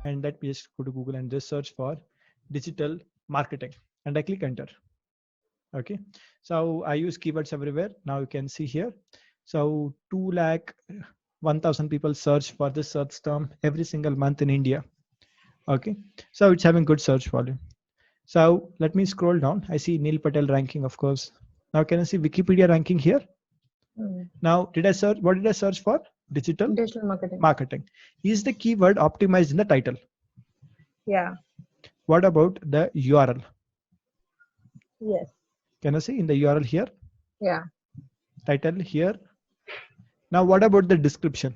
and that just go to Google and just search for digital marketing, and I click enter. Okay, so I use keywords everywhere. Now you can see here. So 2 lakh 1,000 people search for this search term every single month in India. Okay, so it's having good search volume. So let me scroll down. I see Neil Patel ranking, of course. Now can I see Wikipedia ranking here? Now, did I search? What did I search for? Digital Digital marketing. marketing. Is the keyword optimized in the title? Yeah. What about the URL? Yes. Can I see in the URL here? Yeah. Title here. Now, what about the description?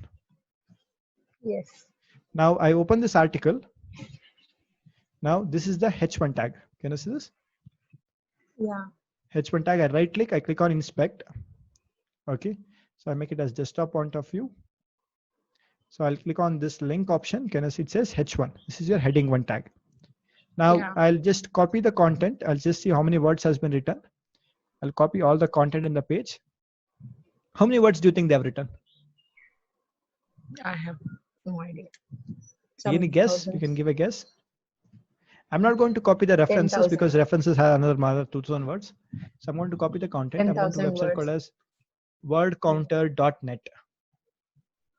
Yes. Now I open this article. Now this is the H1 tag. Can you see this? Yeah. H1 tag. I right click. I click on inspect. Okay. So I make it as desktop point of view. So I'll click on this link option. Can you see it says H1? This is your heading 1 tag. Now Yeah. I'll just copy the content. I'll just see how many words has been written. I'll copy all the content in the page. How many words do you think they have written? I have no idea. Any guess? You can give a guess. I'm not going to copy the references 10,000. because references have another 2,000 words. So I'm going to copy the content. I'm going to 10,000 website called words. as wordcounter.net.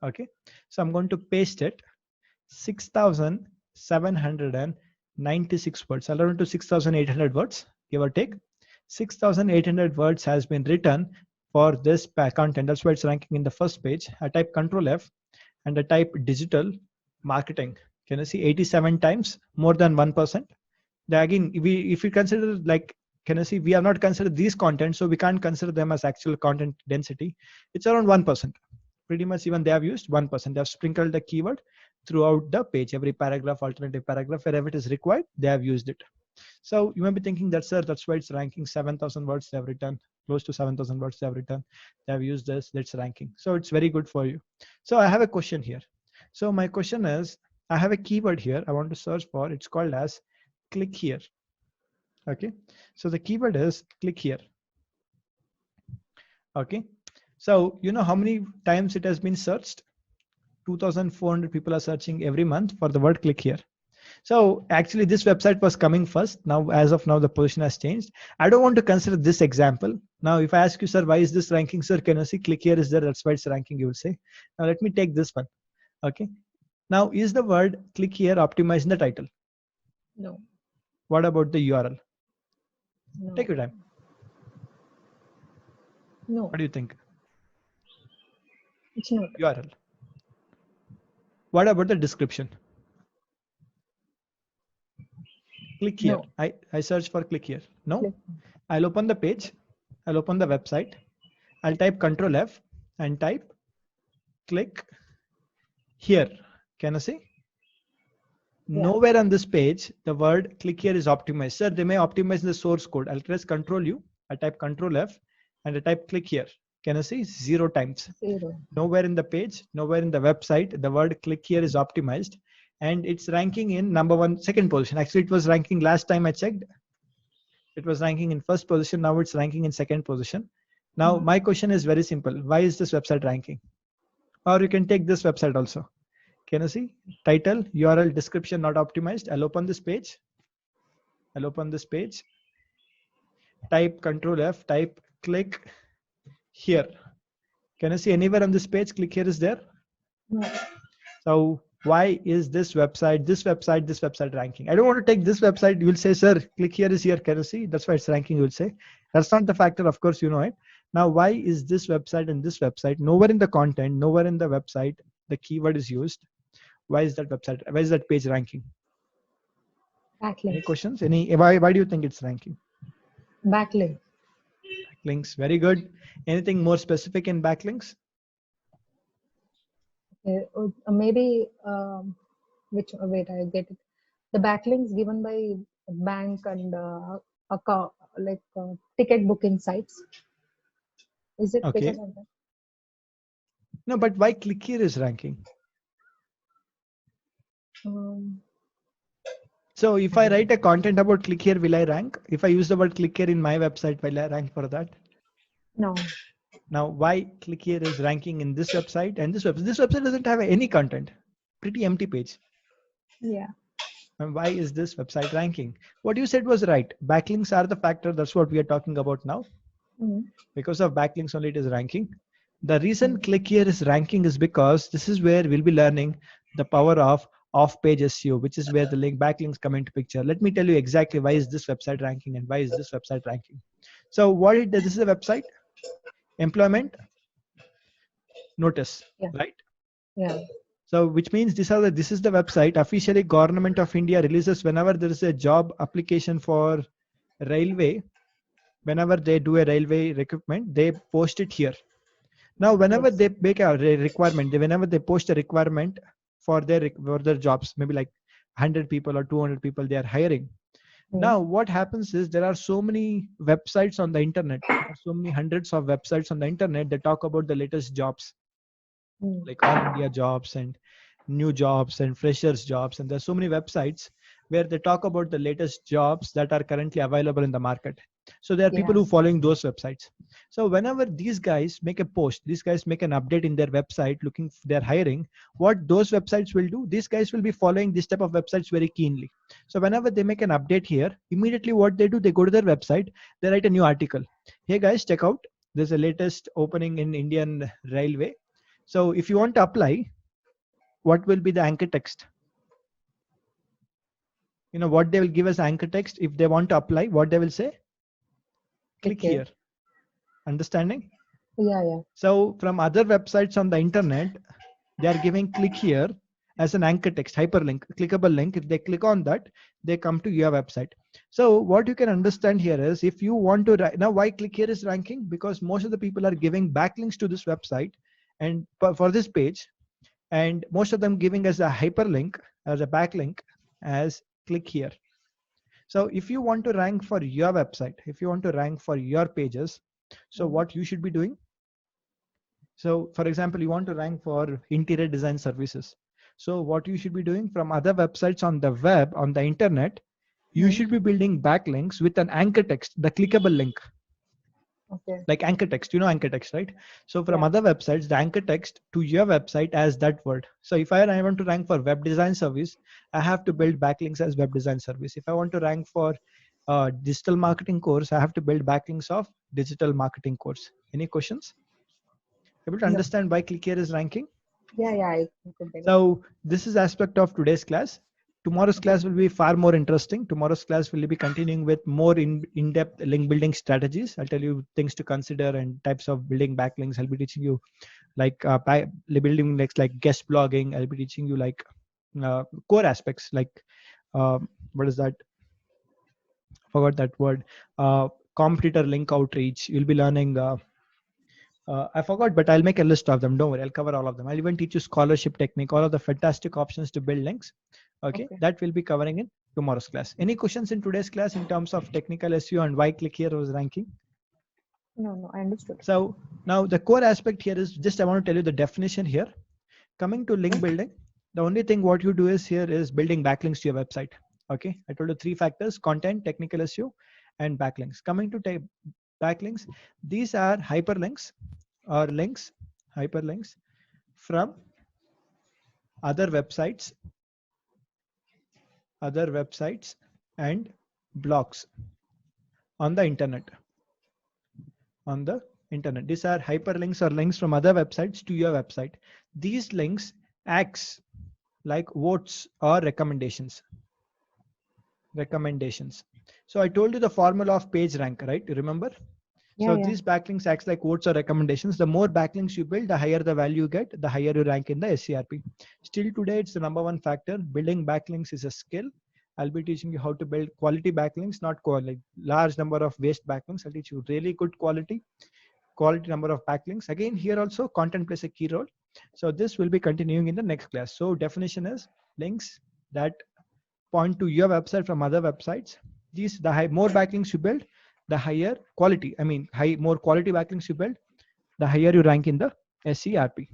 Okay, so I'm going to paste it. 6,796 words. I'll run to 6,800 words, give or take. 6,800 words has been written for this content. That's why it's ranking in the first page. I type Control F and I type digital marketing. Can you see 87 times, more than 1%? Again, if you consider like, can you see we have not considered these content, so we can't consider them as actual content density. It's around 1%. Pretty much even they have used 1%. They have sprinkled the keyword throughout the page, every paragraph, alternative paragraph, wherever it is required, they have used it. So you may be thinking that, sir, that's why it's ranking 7,000 words they have written, close to 7,000 words they have written. They have used this, that's ranking. So it's very good for you. So I have a question here. So my question is, I have a keyword here I want to search for. It's called as click here. Okay, so the keyword is click here. Okay, so you know how many times it has been searched? 2,400 people are searching every month for the word click here. So actually this website was coming first. Now, as of now, the position has changed. I don't want to consider this example. Now, if I ask you, sir, why is this ranking, sir? Can you see click here is there? That's why it's ranking, you will say. Now, let me take this one. Okay. Now, is the word click here optimized in the title? No. What about the URL? No. Take your time. No. What do you think? It's not. URL. What about the description? Click here. No. I search for click here. No. Click. I'll open the page. I'll open the website. I'll type Control F and type click here. Can I see? Yeah. Nowhere on this page the word click here is optimized. Sir, they may optimize the source code. I'll press Control U. I type Control F and I type click here. Can I see? 0 times. 0. Nowhere in the page, nowhere in the website the word click here is optimized, and it's ranking in second position. Actually, it was ranking last time I checked. It was ranking in first position. Now it's ranking in second position. Now my question is very simple. Why is this website ranking? Or you can take this website also. Can you see? Title, URL, description not optimized. I'll open this page. I'll open this page. Type Control F, type click here. Can you see anywhere on this page click here is there? No. So why is this website ranking? I don't want to take this website. You will say, sir, click here is here. Can you see? That's why it's ranking. You will say that's not the factor. Of course, you know it. Now, why is this website and this website nowhere in the content, nowhere in the website the keyword is used? Why is that website? Why is that page ranking? Backlinks. Any questions? Why do you think it's ranking? Backlink. Backlinks. Very good. Anything more specific in backlinks? Maybe wait, I get it. The backlinks given by bank and account, like ticket booking sites. Is it okay? Because of that? No, but why click here is ranking? So if I write a content about click here, will I rank? If I use the word click here in my website, will I rank for that? No. Now, why click here is ranking in this website and this website? This website doesn't have any content. Pretty empty page. Yeah. And why is this website ranking? What you said was right. Backlinks are the factor. That's what we are talking about now. Mm. Because of backlinks only it is ranking. The reason click here is ranking is because this is where we'll be learning the power of off-page SEO, which is where the link backlinks come into picture. Let me tell you exactly why is this website ranking and why is this website ranking. So what it does, this is a website, employment notice, Yeah. right? Yeah. So which means this is the website officially Government of India releases whenever there is a job application for railway. Whenever they do a railway recruitment, they post it here. Now, whenever Yes. they make a requirement, whenever they post a requirement for their jobs, maybe like 100 people or 200 people they are hiring. Now, what happens is there are so many websites on the internet. There are so many hundreds of websites on the internet that talk about the latest jobs, like All India jobs and new jobs and freshers jobs. And there's so many websites where they talk about the latest jobs that are currently available in the market. So there are people who following those websites. So whenever these guys make a post, these guys make an update in their website looking for their hiring, what those websites will do, these guys will be following this type of websites very keenly. So whenever they make an update here, immediately what they do, they go to their website, they write a new article. Hey guys, check out, there's a latest opening in Indian Railway. So if you want to apply, what will be the anchor text? You know what they will give us anchor text if they want to apply, what they will say? Click here. Understanding? Yeah, yeah. So from other websites on the internet, they are giving click here as an anchor text, hyperlink, clickable link. If they click on that, they come to your website. So what you can understand here is if you want to, now why click here is ranking? Because most of the people are giving backlinks to this website and for this page, and most of them giving us a hyperlink as a backlink as click here. So if you want to rank for your website, if you want to rank for your pages, so what you should be doing? So for example, you want to rank for interior design services. So what you should be doing from other websites on the web, on the internet, you should be building backlinks with an anchor text, the clickable link. Okay. Like anchor text, you know anchor text, right? So from other websites, the anchor text to your website as that word. So if I want to rank for web design service, I have to build backlinks as web design service. If I want to rank for digital marketing course, I have to build backlinks of digital marketing course. Any questions? Able to understand why click here is ranking? Yeah, yeah. I could get it. So this is aspect of today's class. Tomorrow's class will be far more interesting. Tomorrow's class will be continuing with more in-depth link building strategies. I'll tell you things to consider and types of building backlinks. I'll be teaching you like building links like guest blogging. I'll be teaching you like core aspects like what is that? Forgot that word. Competitor link outreach. You'll be learning. I forgot, but I'll make a list of them. Don't worry, I'll cover all of them. I'll even teach you scholarship technique, all of the fantastic options to build links. Okay, that will be covering in tomorrow's class. Any questions in today's class in terms of technical SEO and why click here was ranking? No, I understood. So now the core aspect here is just I want to tell you the definition here. Coming to link building, the only thing what you do is here is building backlinks to your website. Okay, I told you 3 factors: content, technical SEO, and backlinks. Coming to backlinks, these are hyperlinks or links, hyperlinks from other websites and blogs on the internet. These are hyperlinks or links from other websites to your website. These links acts like votes or recommendations. So I told you the formula of page rank, right? You remember? So these backlinks acts like votes or recommendations. The more backlinks you build, the higher the value you get, the higher you rank in the SCRP. Still today, it's the #1 factor. Building backlinks is a skill. I'll be teaching you how to build quality backlinks, not quality, large number of waste backlinks. I'll teach you really good quality number of backlinks. Again, here also content plays a key role. So this will be continuing in the next class. So definition is links that point to your website from other websites. More backlinks you build, the higher quality. More quality backlinks you build, the higher you rank in the SCRP.